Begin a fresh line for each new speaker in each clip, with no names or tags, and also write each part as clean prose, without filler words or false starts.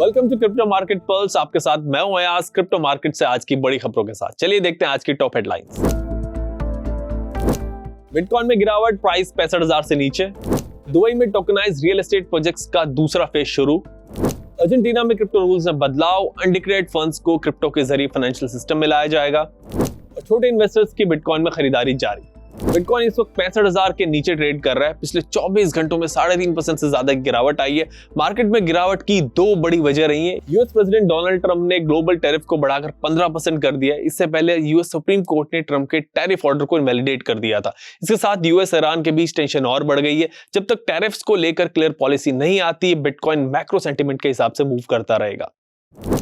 Welcome to crypto market pulse. आपके साथ मैं हूं अयाज, क्रिप्टो मार्केट से आज की बड़ी खबरों के साथ। चलिए देखते हैं आज की टॉप हेडलाइंस। बिटकॉइन में गिरावट, प्राइस 65,000 से नीचे। दुबई में टोकनाइज्ड रियल एस्टेट प्रोजेक्ट्स का दूसरा फेज शुरू। अर्जेंटीना में क्रिप्टो रूल्स में बदलाव, अनडिक्लेयर्ड फंड्स को क्रिप्टो के जरिए फाइनेंशियल सिस्टम में लाया जाएगा। और छोटे इन्वेस्टर्स की बिटकॉइन में खरीदारी जारी। बिटकॉइन इस वक्त 65,000 के नीचे ट्रेड कर रहा है। पिछले 24 घंटों में 3.5% से ज्यादा गिरावट आई है। मार्केट में गिरावट की दो बड़ी वजह रही है। यूएस प्रेसिडेंट डोनाल्ड ट्रंप ने ग्लोबल टैरिफ को बढ़ाकर 15% कर दिया है। इससे पहले यूएस सुप्रीम कोर्ट ने ट्रंप के टैरिफ ऑर्डर को इनवैलिडेट कर दिया था। इसके साथ यूएस ईरान के बीच टेंशन और बढ़ गई है। जब तक टैरिफ्स को लेकर क्लियर पॉलिसी नहीं आती, बिटकॉइन मैक्रो सेंटीमेंट के हिसाब से मूव करता रहेगा।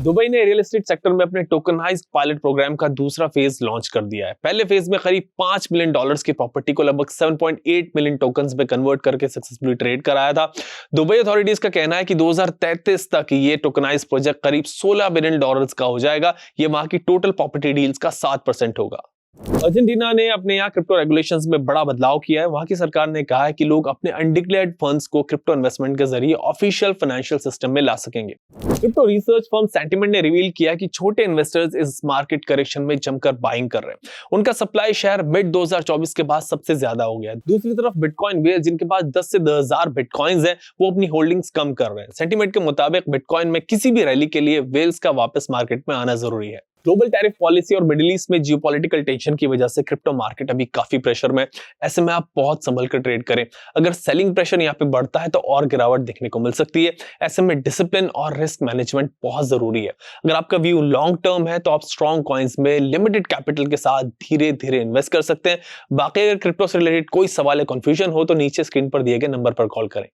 दुबई ने रियल एस्टेट सेक्टर में अपने टोकनाइज्ड पायलट प्रोग्राम का दूसरा फेज लॉन्च कर दिया है। पहले फेज में करीब $5 मिलियन की प्रॉपर्टी को लगभग 7.8 मिलियन टोकन्स में कन्वर्ट करके सक्सेसफुली ट्रेड कराया था। दुबई अथॉरिटीज का कहना है कि 2033 तक ये टोकनाइज्ड प्रोजेक्ट करीब $16 बिलियन का हो जाएगा। ये वहां की टोटल प्रॉपर्टी डील्स का 7% होगा। अर्जेंटीना ने अपने यहाँ क्रिप्टो रेगुलेशंस में बड़ा बदलाव किया है। वहां की सरकार ने कहा है कि लोग अपने अनडिक्लेयर्ड फंड्स को क्रिप्टो इन्वेस्टमेंट के जरिए ऑफिशियल फाइनेंशियल सिस्टम में ला सकेंगे। क्रिप्टो रिसर्च फर्म सेंटिमेंट ने रिवील किया कि छोटे इन्वेस्टर्स इस मार्केट करेक्शन में जमकर बाइंग कर रहे हैं। उनका सप्लाई शेयर मिड 2024 के बाद सबसे ज्यादा हो गया है। दूसरी तरफ बिटकॉइन वेयर्स, जिनके पास 10 से 10,000 बिटकॉइंस हैं, वो अपनी होल्डिंग्स कम कर रहे हैं। सेंटिमेंट के मुताबिक बिटकॉइन में किसी भी रैली के लिए वेल्स का वापस मार्केट में आना जरूरी है। ग्लोबल टैरिफ पॉलिसी और मिडिल ईस्ट में जियोपॉलिटिकल टेंशन की वजह से क्रिप्टो मार्केट अभी काफी प्रेशर में। ऐसे में आप बहुत संभल कर ट्रेड करें। अगर सेलिंग प्रेशर यहाँ पे बढ़ता है तो और गिरावट देखने को मिल सकती है। ऐसे में डिसिप्लिन और रिस्क मैनेजमेंट बहुत जरूरी है। अगर आपका व्यू लॉन्ग टर्म है तो आप स्ट्रॉन्ग कॉइन्स में लिमिटेड कैपिटल के साथ धीरे धीरे इन्वेस्ट कर सकते हैं। बाकी अगर क्रिप्टो से रिलेटेड कोई सवाल या कंफ्यूजन हो तो नीचे स्क्रीन पर दिए गए नंबर पर कॉल करें।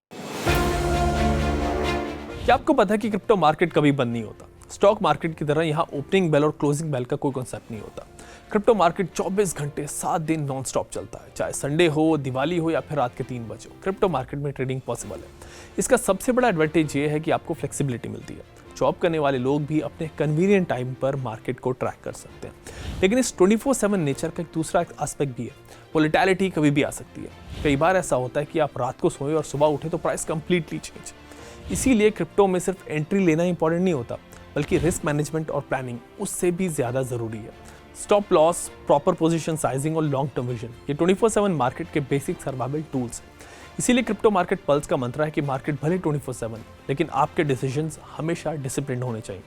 क्या आपको पता है कि क्रिप्टो मार्केट कभी बंद नहीं होता? स्टॉक मार्केट की तरह यहाँ ओपनिंग बेल और क्लोजिंग बेल का कोई कॉन्सेप्ट नहीं होता। क्रिप्टो मार्केट 24 घंटे 7 दिन नॉन स्टॉप चलता है। चाहे संडे हो, दिवाली हो या फिर रात के 3 बजे हो, क्रिप्टो मार्केट में ट्रेडिंग पॉसिबल है। इसका सबसे बड़ा एडवांटेज ये है कि आपको फ्लेक्सिबिलिटी मिलती है। जॉब करने वाले लोग भी अपने कन्वीनियंट टाइम पर मार्केट को ट्रैक कर सकते हैं। लेकिन इस 24/7 नेचर का एक दूसरा एस्पेक्ट भी है। वोलेटिलिटी कभी भी आ सकती है। कई बार ऐसा होता है कि आप रात को सोए और सुबह उठे तो प्राइस कंप्लीटली चेंज। इसीलिए क्रिप्टो में सिर्फ एंट्री लेना इंपॉर्टेंट नहीं होता, बल्कि रिस्क मैनेजमेंट और प्लानिंग उससे भी ज्यादा जरूरी है। Stop loss, proper position sizing और लॉन्ग टर्म विजन, ये 24/7 मार्केट के बेसिक सर्वाइवल टूल्स हैं। इसीलिए क्रिप्टो मार्केट पल्स का मंत्र है कि मार्केट भले 24/7, लेकिन आपके डिसीजंस हमेशा डिसिप्लिन होने चाहिए।